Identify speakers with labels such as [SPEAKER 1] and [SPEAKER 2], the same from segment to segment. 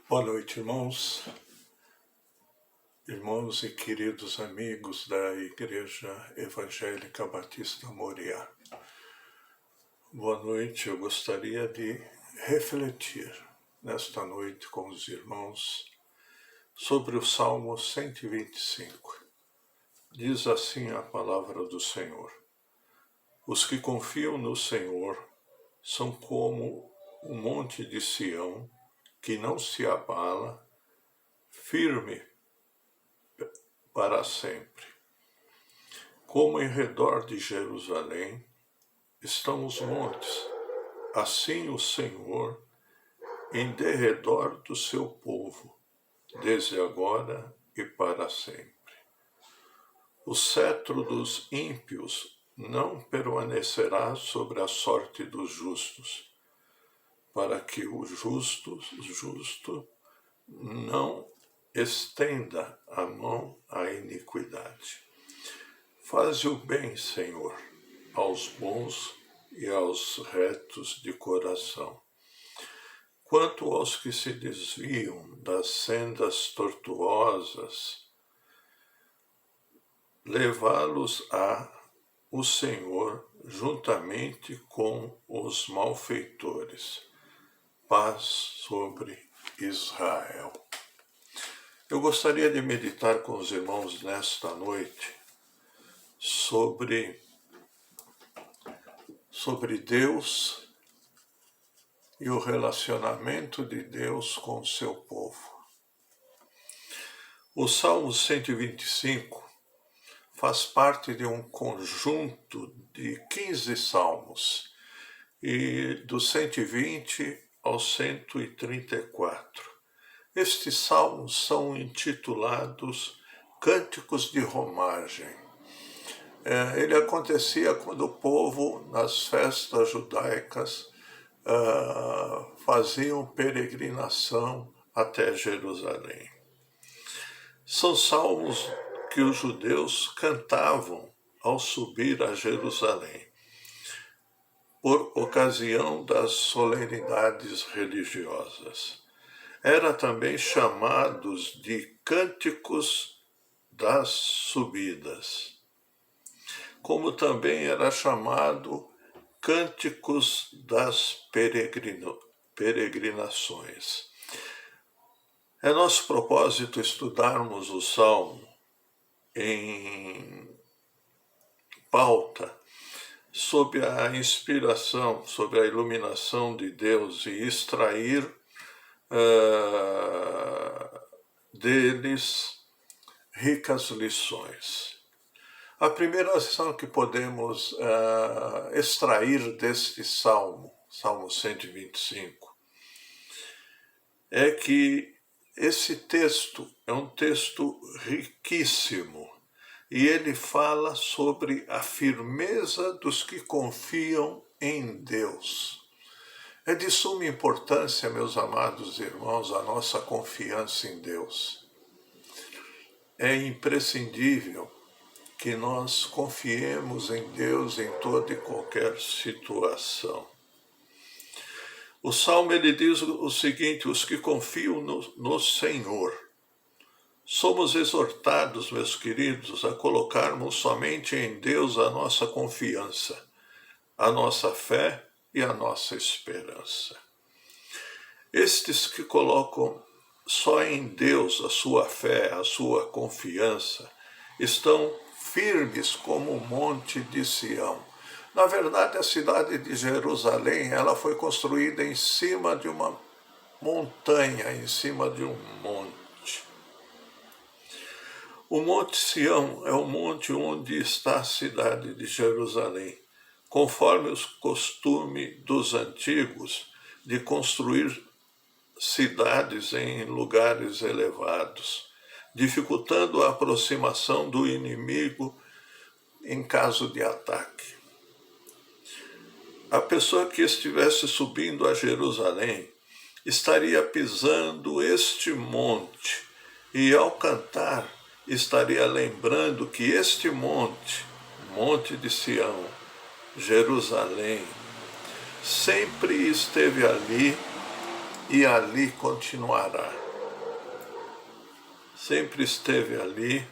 [SPEAKER 1] Boa noite, irmãos e queridos amigos da Igreja Evangélica Batista Moriá. Boa noite, eu gostaria de refletir nesta noite com os irmãos sobre o Salmo 125. Diz assim a palavra do Senhor: Os que confiam no Senhor são como o monte de Sião, que não se abala, firme para sempre. Como em redor de Jerusalém estão os montes, assim o Senhor em derredor do seu povo, desde agora e para sempre. O cetro dos ímpios não permanecerá sobre a sorte dos justos, para que o justo não estenda a mão à iniquidade. Faze o bem, Senhor, aos bons e aos retos de coração. Quanto aos que se desviam das sendas tortuosas, levá-los-á o Senhor juntamente com os malfeitores. Paz sobre Israel. Eu gostaria de meditar com os irmãos nesta noite sobre Deus e o relacionamento de Deus com o seu povo. O Salmo 125 faz parte de um conjunto de 15 salmos, e do 120 ao 134. Estes salmos são intitulados Cânticos de Romagem. Ele acontecia quando o povo, nas festas judaicas, faziam peregrinação até Jerusalém. São salmos que os judeus cantavam ao subir a Jerusalém, por ocasião das solenidades religiosas. Era também chamados de Cânticos das Subidas, como também era chamado Cânticos das Peregrinações. É nosso propósito estudarmos o Salmo em pauta, sob a inspiração, sob a iluminação de Deus, e extrair deles ricas lições. A primeira lição que podemos extrair deste Salmo 125, é que esse texto é um texto riquíssimo, e ele fala sobre a firmeza dos que confiam em Deus. É de suma importância, meus amados irmãos, a nossa confiança em Deus. É imprescindível que nós confiemos em Deus em toda e qualquer situação. O Salmo ele diz o seguinte: os que confiam no Senhor. Somos exortados, meus queridos, a colocarmos somente em Deus a nossa confiança, a nossa fé e a nossa esperança. Estes que colocam só em Deus a sua fé, a sua confiança, estão firmes como o monte de Sião. Na verdade, a cidade de Jerusalém, ela foi construída em cima de uma montanha, em cima de um monte. O Monte Sião é o monte onde está a cidade de Jerusalém, conforme os costumes dos antigos de construir cidades em lugares elevados, dificultando a aproximação do inimigo em caso de ataque. A pessoa que estivesse subindo a Jerusalém estaria pisando este monte, e ao cantar estaria lembrando que este monte, Monte de Sião, Jerusalém, sempre esteve ali e ali continuará. Sempre esteve ali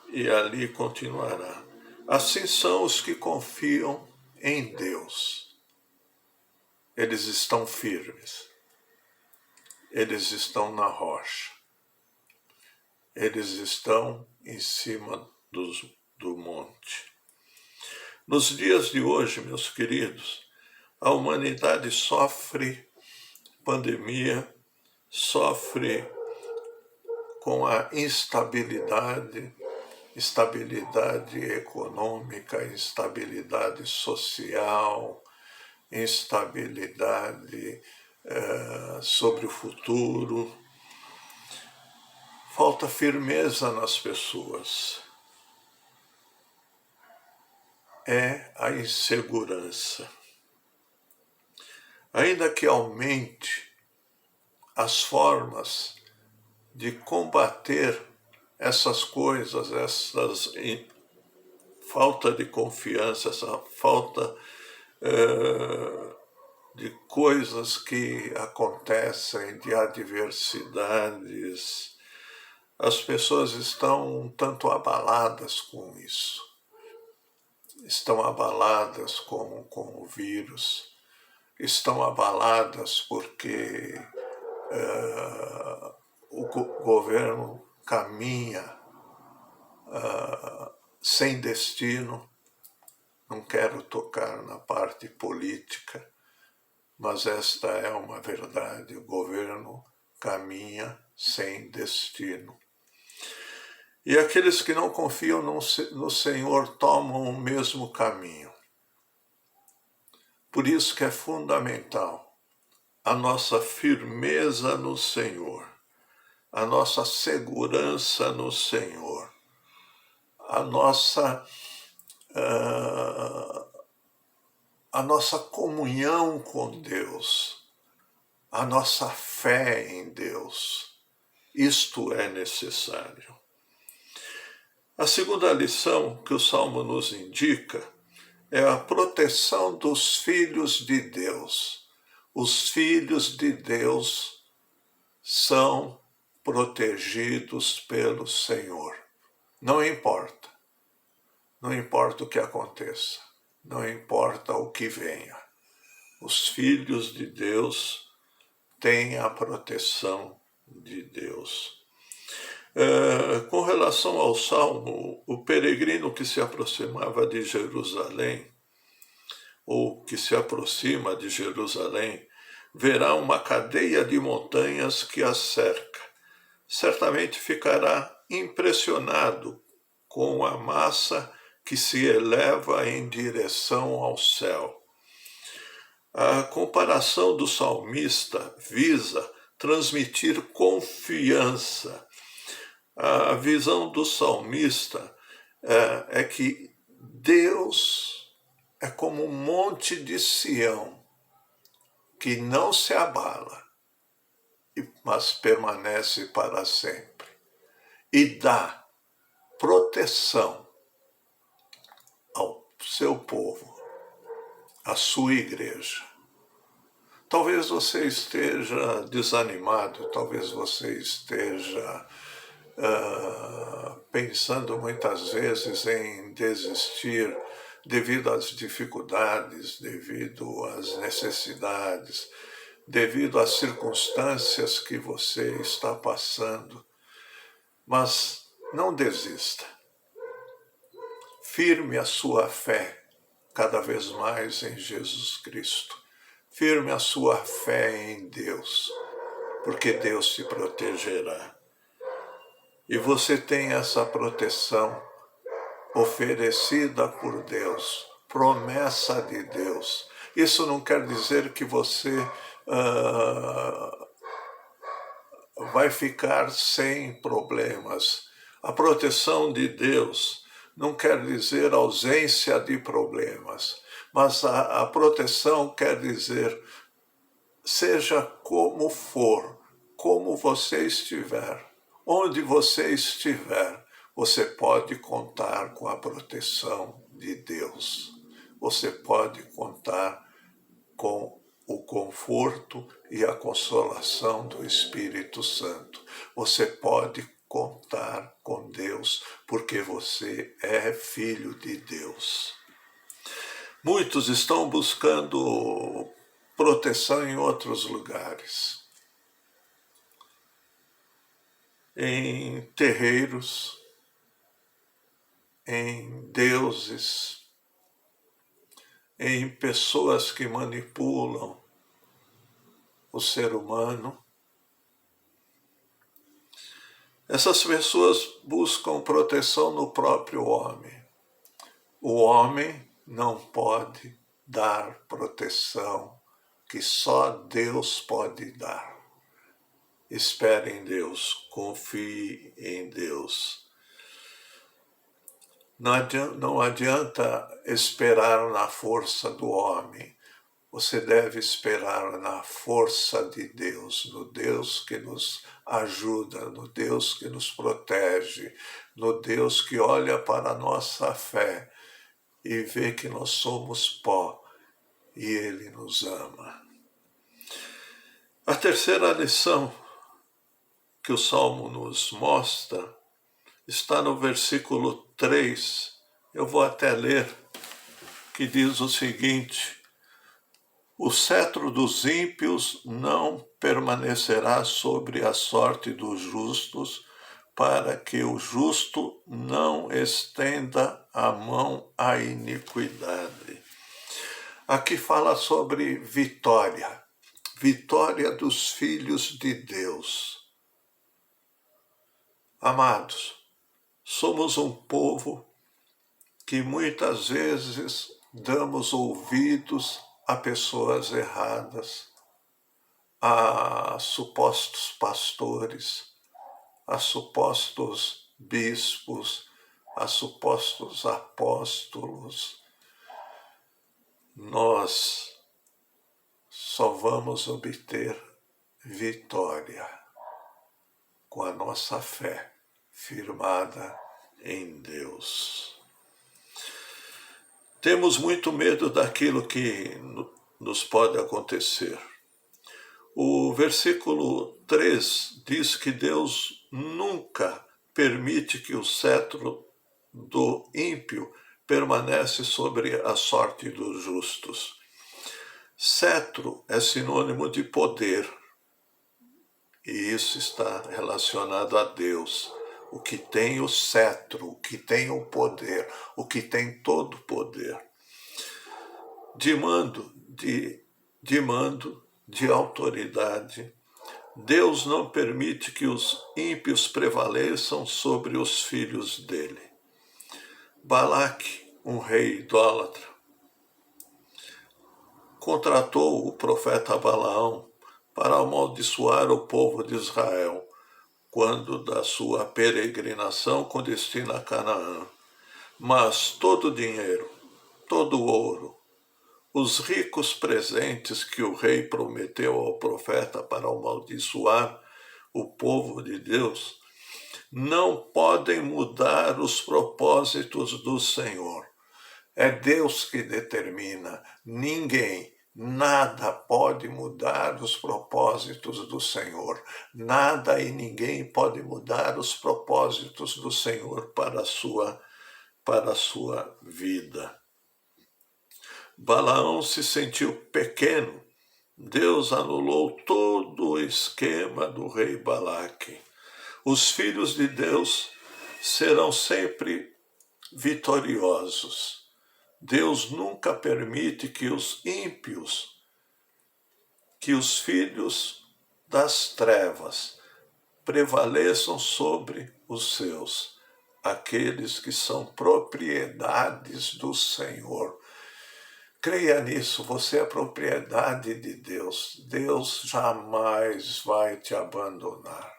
[SPEAKER 1] e ali continuará. Assim são os que confiam em Deus. Eles estão firmes. Eles estão na rocha. Eles estão em cima do monte. Nos dias de hoje, meus queridos, a humanidade sofre pandemia, sofre com a instabilidade econômica, instabilidade social, instabilidade sobre o futuro. Falta firmeza nas pessoas. É a insegurança. Ainda que aumente as formas de combater essas coisas, essas falta de confiança, essa falta de coisas que acontecem, de adversidades, as pessoas estão um tanto abaladas com isso. Estão abaladas com o vírus, estão abaladas porque o governo caminha sem destino. Não quero tocar na parte política, mas esta é uma verdade. O governo caminha sem destino. E aqueles que não confiam no Senhor tomam o mesmo caminho. Por isso que é fundamental a nossa firmeza no Senhor, a nossa segurança no Senhor, a nossa comunhão com Deus, a nossa fé em Deus. Isto é necessário. A segunda lição que o Salmo nos indica é a proteção dos filhos de Deus. Os filhos de Deus são protegidos pelo Senhor. Não importa o que aconteça, não importa o que venha. Os filhos de Deus têm a proteção de Deus. Com relação ao Salmo, o peregrino que se aproximava de Jerusalém, ou que se aproxima de Jerusalém, verá uma cadeia de montanhas que a cerca. Certamente ficará impressionado com a massa que se eleva em direção ao céu. A comparação do salmista visa transmitir confiança. A visão do salmista é que Deus é como um monte de Sião, que não se abala, mas permanece para sempre, e dá proteção ao seu povo, à sua igreja. Talvez você esteja desanimado, talvez você esteja pensando muitas vezes em desistir devido às dificuldades, devido às necessidades, devido às circunstâncias que você está passando. Mas não desista. Firme a sua fé cada vez mais em Jesus Cristo. Firme a sua fé em Deus, porque Deus te protegerá. E você tem essa proteção oferecida por Deus, promessa de Deus. Isso não quer dizer que você vai ficar sem problemas. A proteção de Deus não quer dizer ausência de problemas, mas a proteção quer dizer, seja como for, como você estiver, onde você estiver, você pode contar com a proteção de Deus. Você pode contar com o conforto e a consolação do Espírito Santo. Você pode contar com Deus porque você é filho de Deus. Muitos estão buscando proteção em outros lugares, em terreiros, em deuses, em pessoas que manipulam o ser humano. Essas pessoas buscam proteção no próprio homem. O homem não pode dar proteção que só Deus pode dar. Espere em Deus, confie em Deus. Não adianta esperar na força do homem. Você deve esperar na força de Deus, no Deus que nos ajuda, no Deus que nos protege, no Deus que olha para a nossa fé e vê que nós somos pó e Ele nos ama. A terceira lição que o Salmo nos mostra está no versículo 3. Eu vou até ler, que diz o seguinte: o cetro dos ímpios não permanecerá sobre a sorte dos justos, para que o justo não estenda a mão à iniquidade. Aqui fala sobre vitória, vitória dos filhos de Deus. Amados, somos um povo que muitas vezes damos ouvidos a pessoas erradas, a supostos pastores, a supostos bispos, a supostos apóstolos. Nós só vamos obter vitória com a nossa fé firmada em Deus. Temos muito medo daquilo que nos pode acontecer. O versículo 3 diz que Deus nunca permite que o cetro do ímpio permanece sobre a sorte dos justos. Cetro é sinônimo de poder, e isso está relacionado a Deus. O que tem o cetro, o que tem o poder, o que tem todo o poder. De mando, de autoridade, Deus não permite que os ímpios prevaleçam sobre os filhos dele. Balaque, um rei idólatra, contratou o profeta Balaão para amaldiçoar o povo de Israel quando da sua peregrinação com destino a Canaã. Mas todo o dinheiro, todo o ouro, os ricos presentes que o rei prometeu ao profeta para amaldiçoar o povo de Deus, não podem mudar os propósitos do Senhor. É Deus que determina. Ninguém, nada pode mudar os propósitos do Senhor. Nada e ninguém pode mudar os propósitos do Senhor para a sua vida. Balaão se sentiu pequeno. Deus anulou todo o esquema do rei Balaque. Os filhos de Deus serão sempre vitoriosos. Deus nunca permite que os ímpios, que os filhos das trevas, prevaleçam sobre os seus, aqueles que são propriedades do Senhor. Creia nisso, você é propriedade de Deus. Deus jamais vai te abandonar.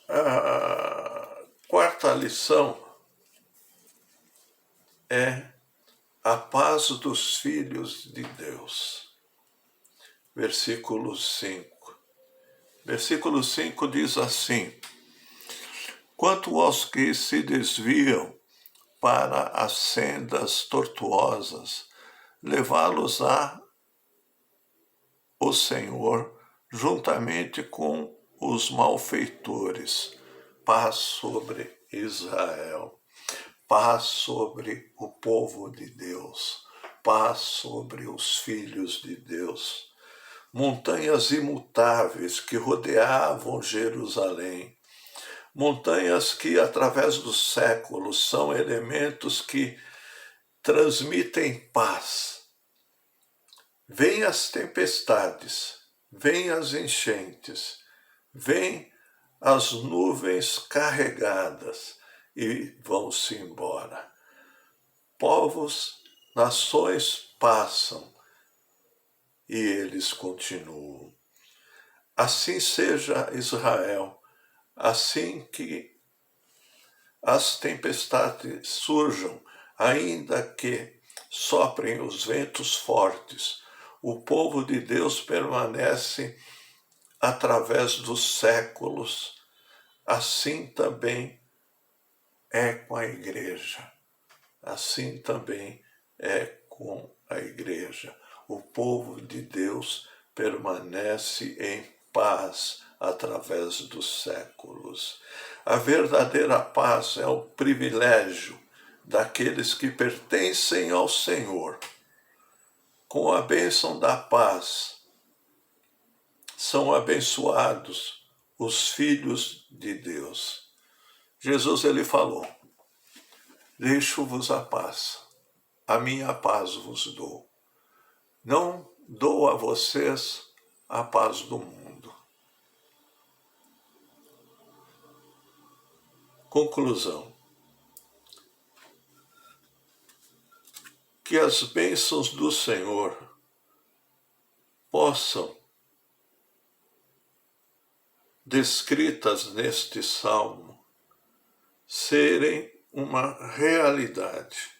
[SPEAKER 1] A quarta lição é a paz dos filhos de Deus. Versículo 5. Versículo 5 diz assim: quanto aos que se desviam, para as sendas tortuosas, levá-los-á o Senhor juntamente com os malfeitores. Paz sobre Israel, paz sobre o povo de Deus, paz sobre os filhos de Deus. Montanhas imutáveis que rodeavam Jerusalém, montanhas que, através dos séculos, são elementos que transmitem paz. Vêm as tempestades, vêm as enchentes, vêm as nuvens carregadas e vão-se embora. Povos, nações passam e eles continuam. Assim seja Israel, assim que as tempestades surjam, ainda que soprem os ventos fortes, o povo de Deus permanece através dos séculos. Assim também é com a igreja. Assim também é com a igreja. O povo de Deus permanece em paz através dos séculos. A verdadeira paz é o privilégio daqueles que pertencem ao Senhor. Com a bênção da paz, são abençoados os filhos de Deus. Jesus, ele falou: deixo-vos a paz, a minha paz vos dou. Não dou a vocês a paz do mundo. Conclusão. Que as bênçãos do Senhor possam, descritas neste salmo, serem uma realidade,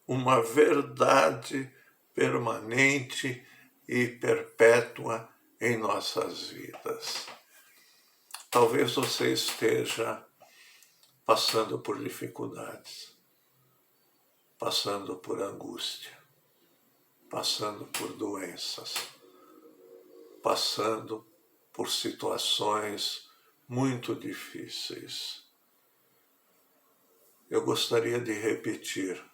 [SPEAKER 1] uma verdade permanente e perpétua em nossas vidas. Talvez você esteja passando por dificuldades, passando por angústia, passando por doenças, passando por situações muito difíceis. Eu gostaria de repetir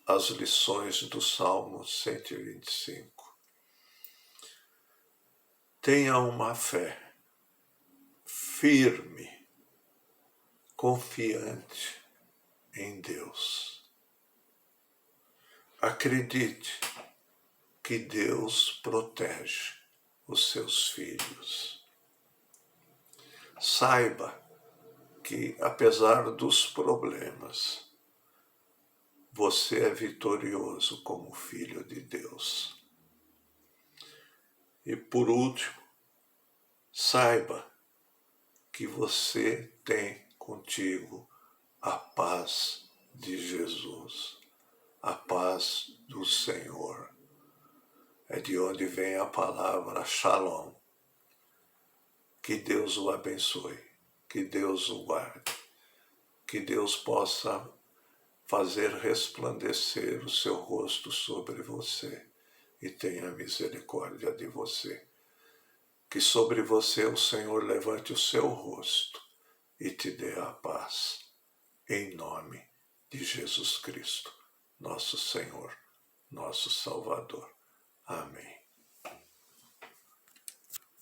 [SPEAKER 1] as lições do Salmo 125. Tenha uma fé firme, confiante em Deus. Acredite que Deus protege os seus filhos. Saiba que, apesar dos problemas, você é vitorioso como filho de Deus. E por último, saiba que você tem contigo a paz de Jesus, a paz do Senhor. É de onde vem a palavra Shalom. Que Deus o abençoe, que Deus o guarde, que Deus possa fazer resplandecer o seu rosto sobre você e tenha misericórdia de você. Que sobre você o Senhor levante o seu rosto e te dê a paz. Em nome de Jesus Cristo, nosso Senhor, nosso Salvador. Amém.